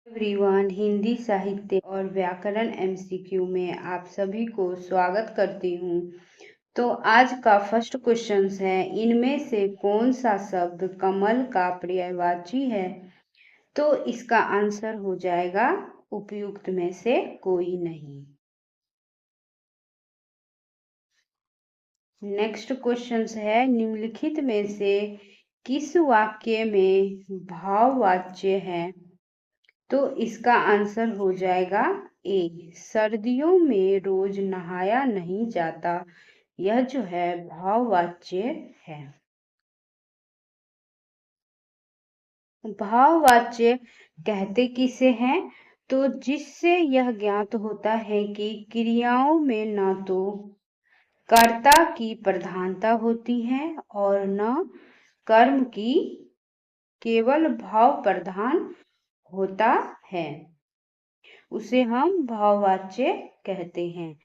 Everyone, Hindi साहित्य और व्याकरण एमसीक्यू में आप सभी को स्वागत करती हूँ। तो आज का फर्स्ट क्वेश्चन है, इनमें से कौन सा शब्द कमल का पर्यायवाची है? तो इसका आंसर हो जाएगा उपयुक्त में से कोई नहीं। नेक्स्ट क्वेश्चन है, निम्नलिखित में से किस वाक्य में भाववाच्य है? तो इसका आंसर हो जाएगा ए, सर्दियों में रोज नहाया नहीं जाता। यह जो है भाववाच्य है। भाववाच्य कहते किसे हैं? तो जिससे यह ज्ञात होता है कि क्रियाओं में न तो कर्ता की प्रधानता होती है और न कर्म की, केवल भाव प्रधान होता है, उसे हम भाववाच्य कहते हैं।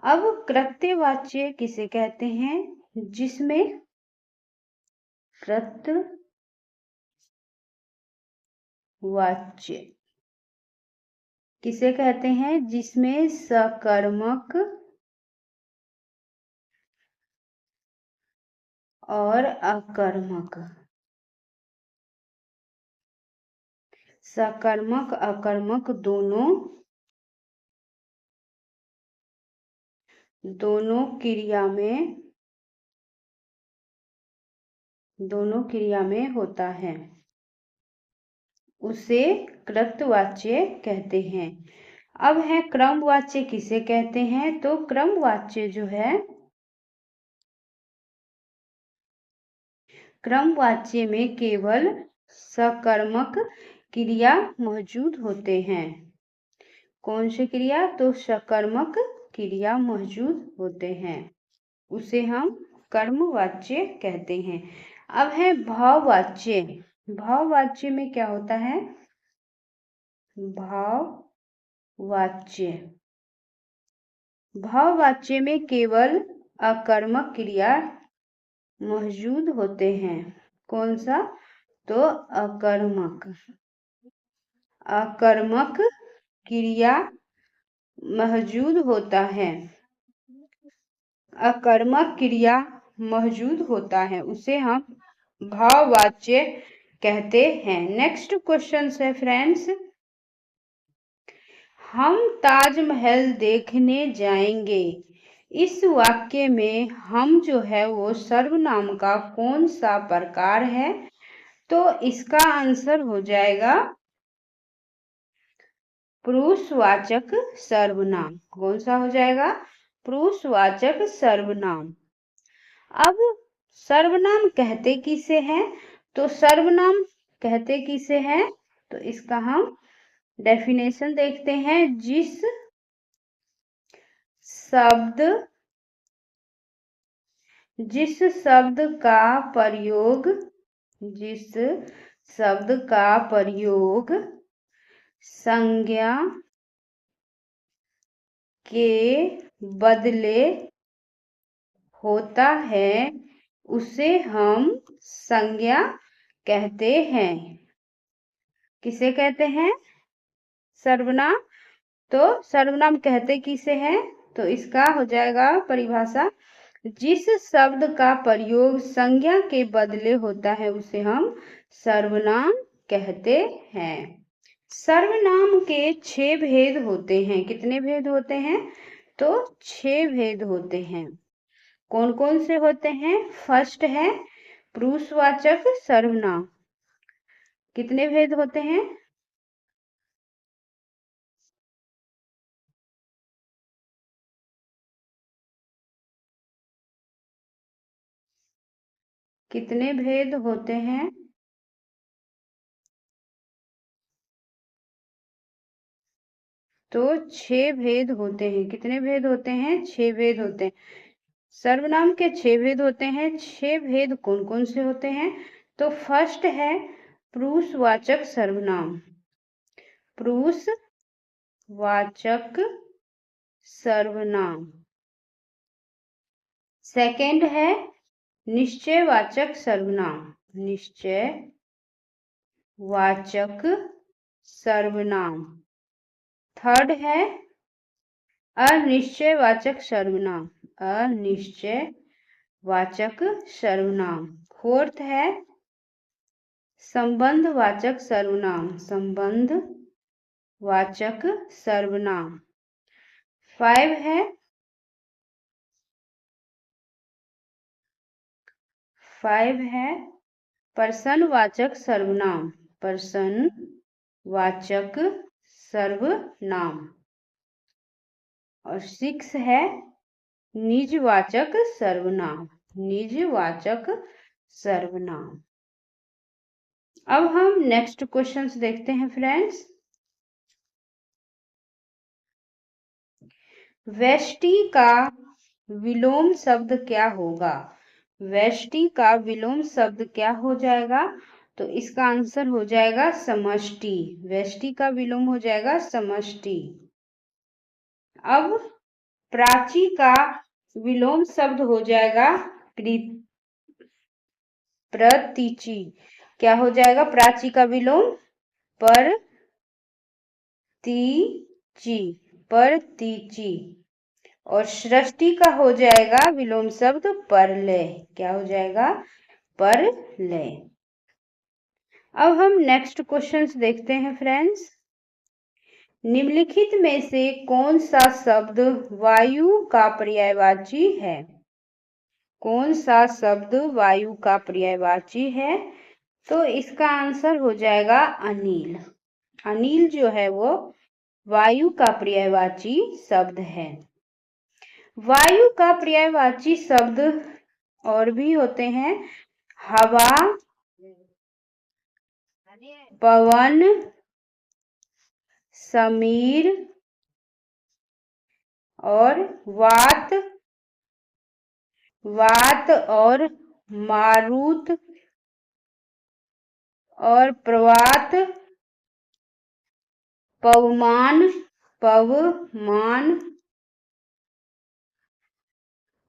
अब कृत्यवाच्य किसे कहते हैं? जिसमें कृत्यवाच्य किसे कहते हैं? जिसमें सकर्मक और अकर्मक, सकर्मक अकर्मक दोनों क्रिया में होता है, उसे कृत्यवाच्य कहते हैं। अब है क्रमवाच्य किसे कहते हैं? तो क्रमवाच्य जो है, क्रमवाच्य में केवल सकर्मक क्रिया मौजूद होते हैं। कौन सी क्रिया? तो सकर्मक क्रिया मौजूद होते हैं, उसे हम कर्मवाच्य कहते हैं। अब है भाववाच्य। भाववाच्य में क्या होता है? भाववाच्य में केवल अकर्मक क्रिया मौजूद होते हैं। कौन सा? तो अकर्मक क्रिया मौजूद होता है, अकर्मक क्रिया मौजूद होता है, उसे हम भाववाच्य कहते हैं। नेक्स्ट क्वेश्चन है फ्रेंड्स, हम ताजमहल देखने जाएंगे। इस वाक्य में हम जो है वो सर्वनाम का कौन सा प्रकार है? तो इसका आंसर हो जाएगा पुरुषवाचक सर्वनाम। कौन सा हो जाएगा? पुरुषवाचक सर्वनाम। अब सर्वनाम कहते किसे हैं? तो सर्वनाम कहते किसे हैं? तो इसका हम डेफिनेशन देखते हैं। जिस शब्द का प्रयोग संज्ञा के बदले होता है, उसे हम संज्ञा कहते हैं। किसे कहते हैं? सर्वनाम। तो सर्वनाम कहते किसे हैं? तो इसका हो जाएगा परिभाषा, जिस शब्द का प्रयोग संज्ञा के बदले होता है, उसे हम सर्वनाम कहते हैं। सर्वनाम के 6 भेद होते हैं। कितने भेद होते हैं? तो 6 भेद होते हैं। कौन कौन से होते हैं? फर्स्ट है पुरुषवाचक सर्वनाम। कितने भेद होते हैं? कितने भेद होते हैं? तो 6 भेद होते हैं। कितने भेद होते हैं? 6 भेद होते हैं। सर्वनाम के 6 भेद होते हैं। 6 भेद कौन कौन से होते हैं? तो फर्स्ट है पुरुषवाचक सर्वनाम। पुरुषवाचक सर्वनाम। सेकंड है निश्चयवाचक सर्वनाम। निश्चयवाचक सर्वनाम। थर्ड है अनिश्चयवाचक सर्वनाम, अनिश्चयवाचक सर्वनाम। फोर्थ है संबंधवाचक सर्वनाम, संबंधवाचक सर्वनाम। 5 है प्रश्नवाचक सर्वनाम, प्रश्नवाचक सर्वनाम। और 6 है निजवाचक सर्वनाम, निजवाचक सर्वनाम। अब हम नेक्स्ट क्वेश्चंस देखते हैं फ्रेंड्स। व्यष्टि का विलोम शब्द क्या होगा? व्यष्टि का विलोम शब्द क्या हो जाएगा? तो इसका आंसर हो जाएगा समष्टि। व्यष्टि का विलोम हो जाएगा समष्टि। अब प्राची का विलोम शब्द हो जाएगा प्रतीचि। क्या हो जाएगा प्राची का विलोम? प्रतीचि। और सृष्टि का हो जाएगा विलोम शब्द परलय। क्या हो जाएगा? परलय। अब हम नेक्स्ट क्वेश्चंस देखते हैं फ्रेंड्स। निम्नलिखित में से कौन सा शब्द वायु का पर्यायवाची है? कौन सा शब्द वायु का पर्यायवाची है? तो इसका आंसर हो जाएगा अनिल। अनिल जो है वो वायु का पर्यायवाची शब्द है। वायु का पर्यायवाची शब्द और भी होते हैं हवा, पवन, समीर और वात और मारुत और प्रवात, पवमान,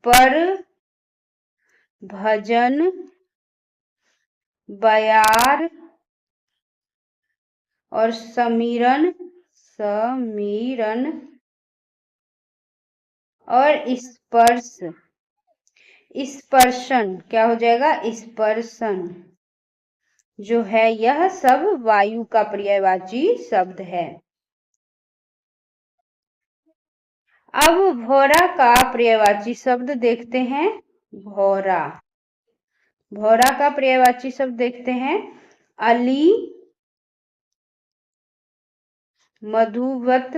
पर भजन, बयार और समीरन और स्पर्शन। क्या हो जाएगा? स्पर्शन जो है यह सब वायु का पर्यायवाची शब्द है। अब भौरा का पर्यायवाची शब्द देखते हैं। भौरा का पर्यायवाची शब्द देखते हैं अली, मधुवत,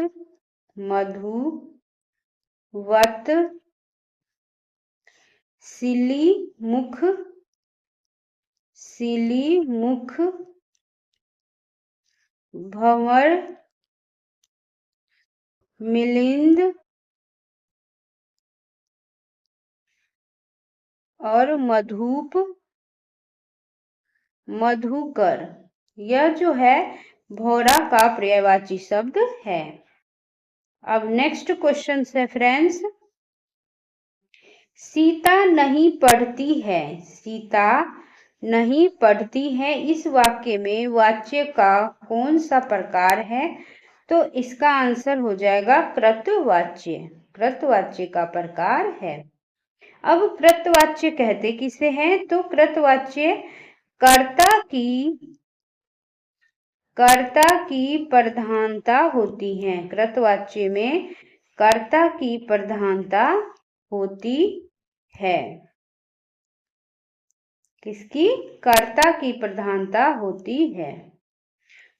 सिली मुख, भंवर, मिलिंद और मधुकर। यह जो है भौरा का पर्यायवाची शब्द है। अब नेक्स्ट क्वेश्चन है फ्रेंड्स। सीता नहीं पढ़ती है, सीता नहीं पढ़ती है, इस वाक्य में वाच्य का कौन सा प्रकार है? तो इसका आंसर हो जाएगा कृतवाच्य। कृतवाच्य का प्रकार है। अब कृतवाच्य कहते किसे हैं? तो कृतवाच्य कर्ता की प्रधानता होती है। कृतवाच्य में कर्ता की प्रधानता होती है। किसकी? कर्ता की प्रधानता होती है,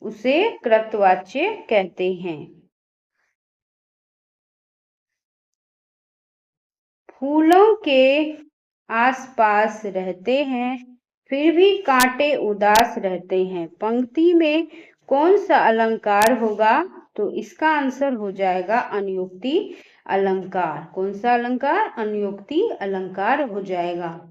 उसे कृतवाच्य कहते हैं। फूलों के आसपास रहते हैं फिर भी कांटे उदास रहते हैं, पंक्ति में कौन सा अलंकार होगा? तो इसका आंसर हो जाएगा अनुयुक्ति अलंकार। कौन सा अलंकार? अनुयुक्ति अलंकार हो जाएगा।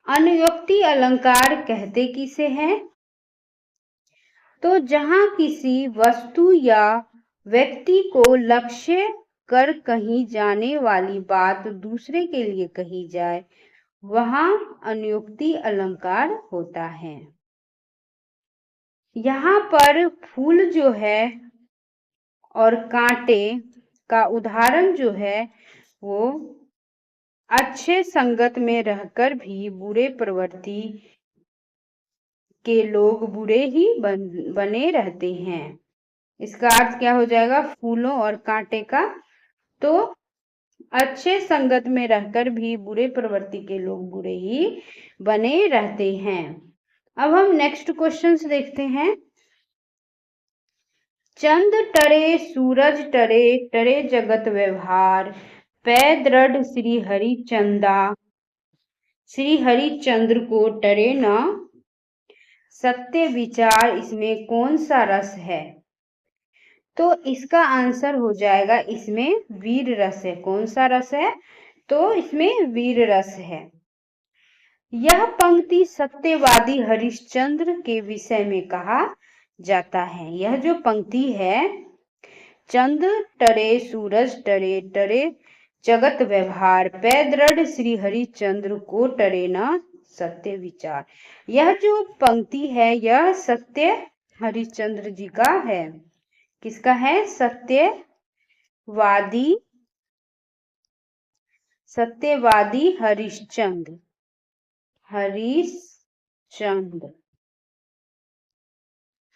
अनुयुक्ति अलंकार कहते किसे हैं? तो जहां किसी वस्तु या व्यक्ति को लक्ष्य कर कही जाने वाली बात दूसरे के लिए कही जाए वहां अनुयुक्ति अलंकार होता है। यहाँ पर फूल जो है और कांटे का उदाहरण जो है वो अच्छे संगत में रहकर भी बुरे प्रवृत्ति के लोग बुरे ही बने रहते हैं। इसका अर्थ क्या हो जाएगा फूलों और कांटे का? तो अच्छे संगत में रहकर भी बुरे प्रवृत्ति के लोग बुरे ही बने रहते हैं। अब हम नेक्स्ट क्वेश्चंस देखते हैं। चंद टरे सूरज टरे टरे जगत व्यवहार पै दृढ़ श्री हरिचंदा श्री हरिचंद्र को टरे न सत्य विचार, इसमें कौन सा रस है? तो इसका आंसर हो जाएगा इसमें वीर रस है। कौन सा रस है? तो इसमें वीर रस है। यह पंक्ति सत्यवादी हरिश्चंद्र के विषय में कहा जाता है। यह जो पंक्ति है, चंद टरे सूरज टरे टरे जगत व्यवहार पै दृढ़ श्री हरिचंद्र को टरे न सत्य विचार, यह जो पंक्ति है यह सत्य हरिश्चंद्र जी का है। किसका है? सत्यवादी हरिश्चंद्र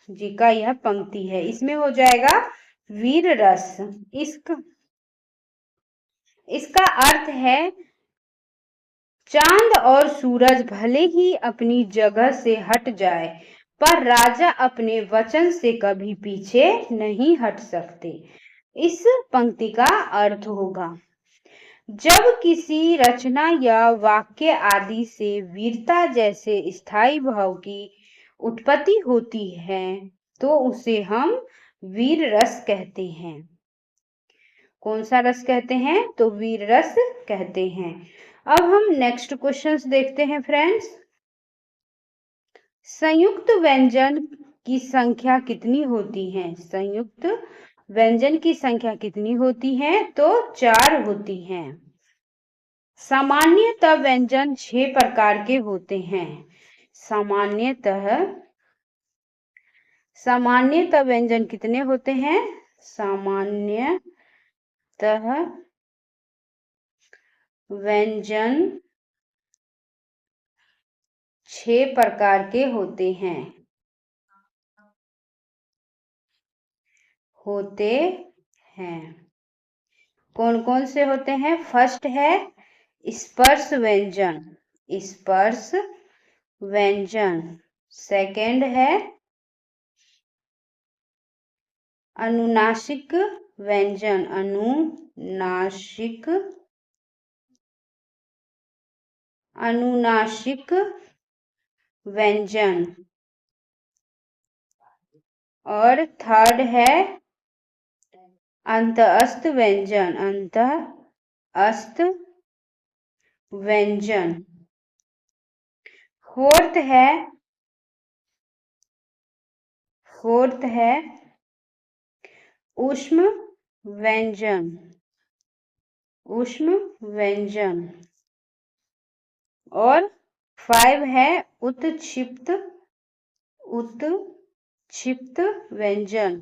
जी का यह पंक्ति है। इसमें हो जाएगा वीर रस। इसका अर्थ है चांद और सूरज भले ही अपनी जगह से हट जाए पर राजा अपने वचन से कभी पीछे नहीं हट सकते। इस पंक्ति का अर्थ होगा जब किसी रचना या वाक्य आदि से वीरता जैसे स्थायी भाव की उत्पत्ति होती है तो उसे हम वीर रस कहते हैं। कौन सा रस कहते हैं? तो वीर रस कहते हैं। अब हम नेक्स्ट क्वेश्चंस देखते हैं फ्रेंड्स। संयुक्त व्यंजन की संख्या कितनी होती है? संयुक्त व्यंजन की संख्या कितनी होती है? तो 4 होती हैं। सामान्यतः व्यंजन 6 प्रकार के होते हैं। सामान्यतः व्यंजन कितने होते हैं? सामान्यतः व्यंजन 6 प्रकार के होते हैं। कौन कौन से होते हैं? फर्स्ट है स्पर्श व्यंजन। सेकंड है अनुनासिक व्यंजन। अनुनासिक व्यंजन। और थर्ड है अंतःस्थ व्यंजन। फोर्थ है ऊष्म व्यंजन। और 5 है उत्क्षिप्त व्यंजन।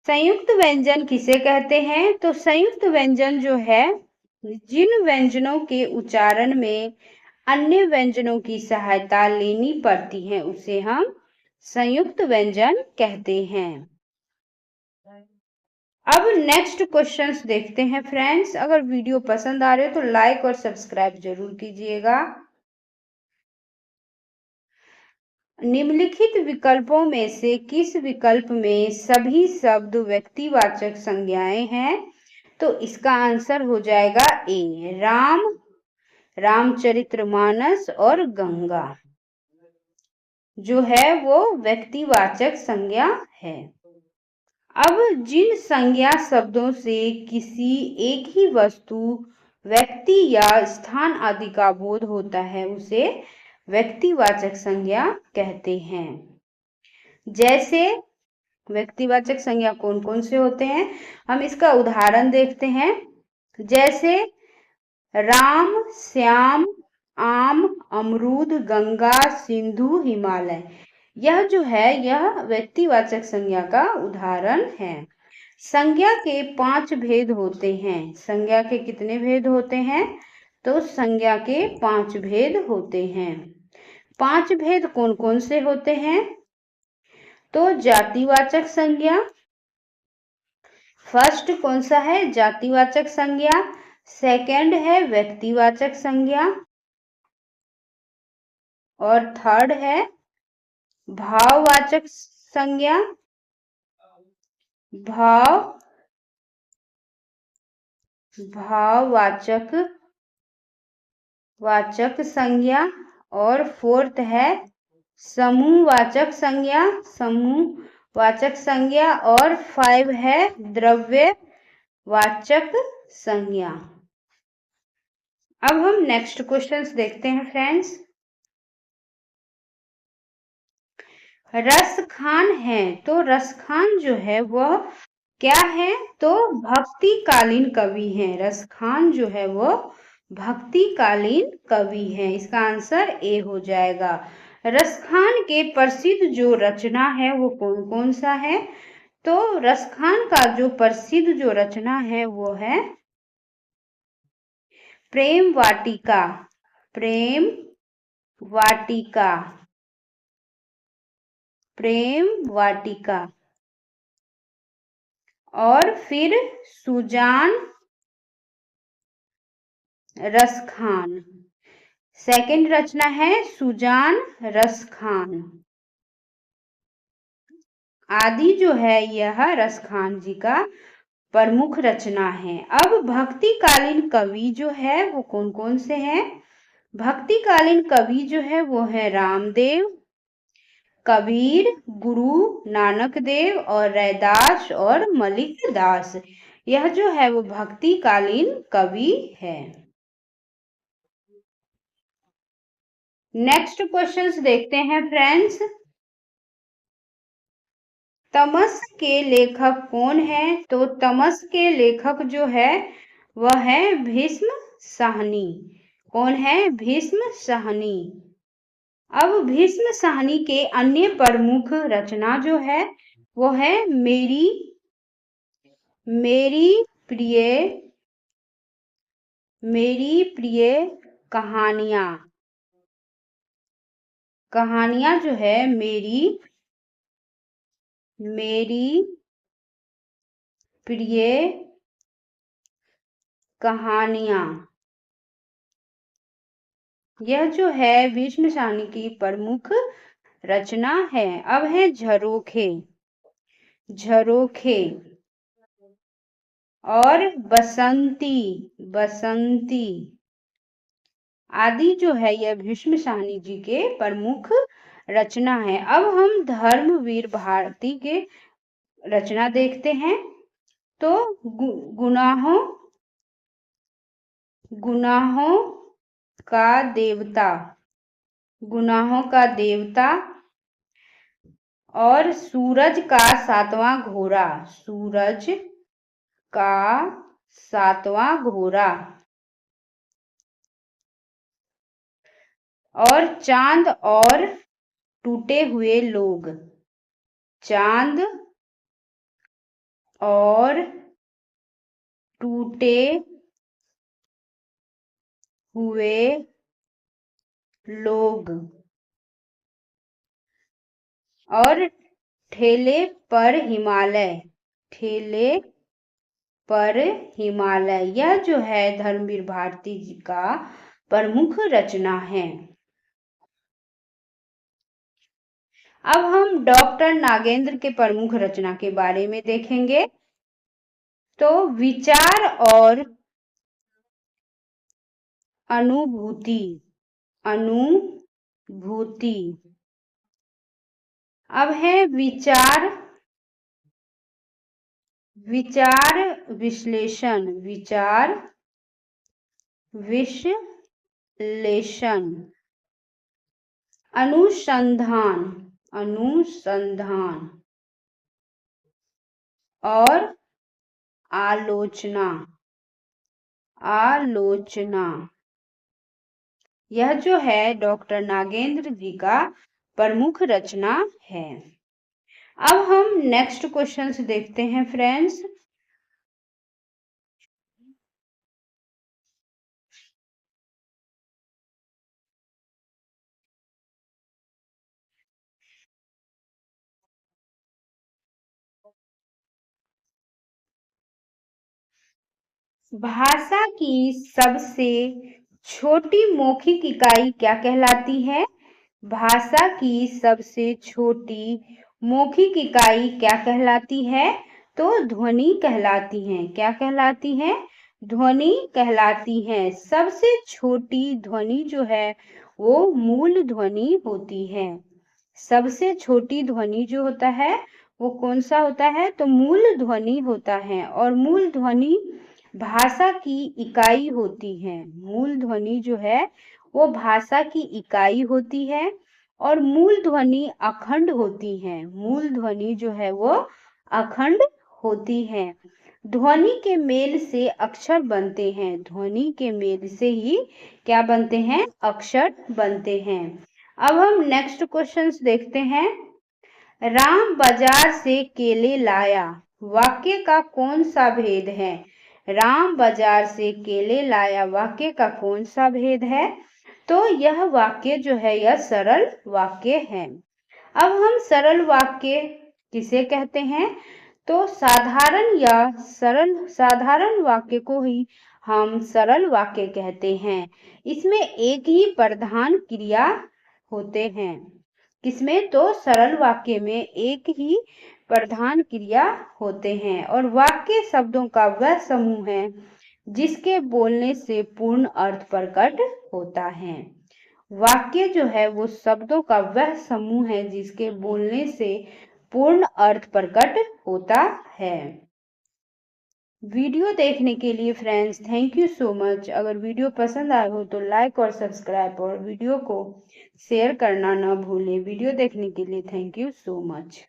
संयुक्त व्यंजन किसे कहते हैं? तो संयुक्त व्यंजन जो है जिन व्यंजनों के उच्चारण में अन्य व्यंजनों की सहायता लेनी पड़ती है उसे हम संयुक्त व्यंजन कहते हैं। अब नेक्स्ट क्वेश्चंस देखते हैं फ्रेंड्स। अगर वीडियो पसंद आ रहे हो तो लाइक और सब्सक्राइब जरूर कीजिएगा। निम्नलिखित विकल्पों में से किस विकल्प में सभी शब्द व्यक्तिवाचक संज्ञाएं हैं? तो इसका आंसर हो जाएगा ए, रामचरितमानस और गंगा जो है वो व्यक्तिवाचक संज्ञा है। अब जिन संज्ञा शब्दों से किसी एक ही वस्तु, व्यक्ति या स्थान आदि का बोध होता है उसे व्यक्तिवाचक संज्ञा कहते हैं। जैसे व्यक्तिवाचक संज्ञा कौन कौन से होते हैं? हम इसका उदाहरण देखते हैं। जैसे राम, श्याम, आम, अमरूद, गंगा, सिंधु, हिमालय। यह जो है यह व्यक्तिवाचक संज्ञा का उदाहरण है। संज्ञा के 5 भेद होते हैं। संज्ञा के कितने भेद होते हैं? तो संज्ञा के 5 भेद होते हैं। 5 भेद कौन कौन से होते हैं? तो जातिवाचक संज्ञा, फर्स्ट कौन सा है? जातिवाचक संज्ञा। सेकंड है व्यक्तिवाचक संज्ञा और थर्ड है भाववाचक संज्ञा। भाववाचक संज्ञा और फोर्थ है समूहवाचक संज्ञा। समूहवाचक संज्ञा और 5 है द्रव्यवाचक संज्ञा। अब हम नेक्स्ट क्वेश्चंस देखते हैं फ्रेंड्स। रसखान है, तो रसखान जो है वह क्या है? तो भक्तिकालीन कवि है। रसखान जो है वो भक्तिकालीन कवि है। इसका आंसर ए हो जाएगा। रसखान के प्रसिद्ध जो रचना है वो कौन कौन सा है? तो रसखान का जो प्रसिद्ध जो रचना है वो है प्रेम वाटिका। प्रेम वाटिका। प्रेम वाटिका। और फिर सुजान रसखान। सेकंड रचना है सुजान रसखान। आदि जो है यह रसखान जी का प्रमुख रचना है। अब भक्तिकालीन कवि जो है वो कौन कौन से हैं? भक्तिकालीन कवि जो है वो है रामदेव, कबीर, गुरु नानक देव और रैदास और मलिक दास। यह जो है वो भक्तिकालीन कवि है। नेक्स्ट क्वेश्चंस देखते हैं फ्रेंड्स। तमस के लेखक कौन है? तो तमस के लेखक जो है वह है भीष्म साहनी। कौन है? भीष्म साहनी। अब भीष्म साहनी के अन्य प्रमुख रचना जो है वो है मेरी प्रिय कहानियां। कहानियां जो है मेरी प्रिय कहानियां, यह जो है भीष्म साहनी की प्रमुख रचना है। अब है झरोखे। झरोखे और बसंती आदि जो है यह भीष्म साहनी जी के प्रमुख रचना है। अब हम धर्मवीर भारती के रचना देखते हैं। तो गुनाहों का देवता। गुनाहों का देवता और सूरज का 7वां घोड़ा। सूरज का 7वां घोड़ा और चांद और टूटे हुए लोग। चांद और टूटे हुए लोग और ठेले पर हिमालय। ठेले पर हिमालय, यह जो है धर्मवीर भारती जी का प्रमुख रचना है। अब हम डॉक्टर नागेंद्र के प्रमुख रचना के बारे में देखेंगे। तो विचार और अनुभूति। अब है विचार विश्लेषण। अनुसंधान और आलोचना। आलोचना। यह जो है डॉक्टर नागेंद्र जी का प्रमुख रचना है। अब हम नेक्स्ट क्वेश्चंस देखते हैं फ्रेंड्स। भाषा की सबसे छोटी मौखिक इकाई क्या कहलाती है? भाषा की सबसे छोटी मौखिक इकाई क्या कहलाती है? तो ध्वनि कहलाती है। क्या कहलाती है? ध्वनि कहलाती है। सबसे छोटी ध्वनि जो है वो मूल ध्वनि होती है। सबसे छोटी ध्वनि जो होता है वो कौन सा होता है? तो मूल ध्वनि होता है। और मूल ध्वनि भाषा की इकाई होती है। मूल ध्वनि जो है वो भाषा की इकाई होती है और मूल ध्वनि अखंड होती है। मूल ध्वनि जो है वो अखंड होती है। ध्वनि के मेल से अक्षर बनते हैं। ध्वनि के मेल से ही क्या बनते हैं? अक्षर बनते हैं। अब हम नेक्स्ट क्वेश्चंस देखते हैं। राम बाजार से केले लाया, वाक्य का कौन सा भेद है? राम बाजार से केले लाया वाक्य का कौन सा भेद है? तो यह वाक्य जो है यह सरल वाक्य है। अब हम सरल वाक्य किसे कहते हैं? तो साधारण या सरल साधारण वाक्य को ही हम सरल वाक्य कहते हैं। इसमें एक ही प्रधान क्रिया होते हैं। किसमें? तो सरल वाक्य में एक ही प्रधान क्रिया होते हैं और वाक्य शब्दों का वह समूह है जिसके बोलने से पूर्ण अर्थ प्रकट होता है। वाक्य जो है वो शब्दों का वह समूह है जिसके बोलने से पूर्ण अर्थ प्रकट होता है। वीडियो देखने के लिए friends thank you so much. अगर वीडियो पसंद आए हो तो लाइक और सब्सक्राइब और वीडियो को शेयर करना ना भूलें। वीडियो देखने के लिए थैंक यू सो मच।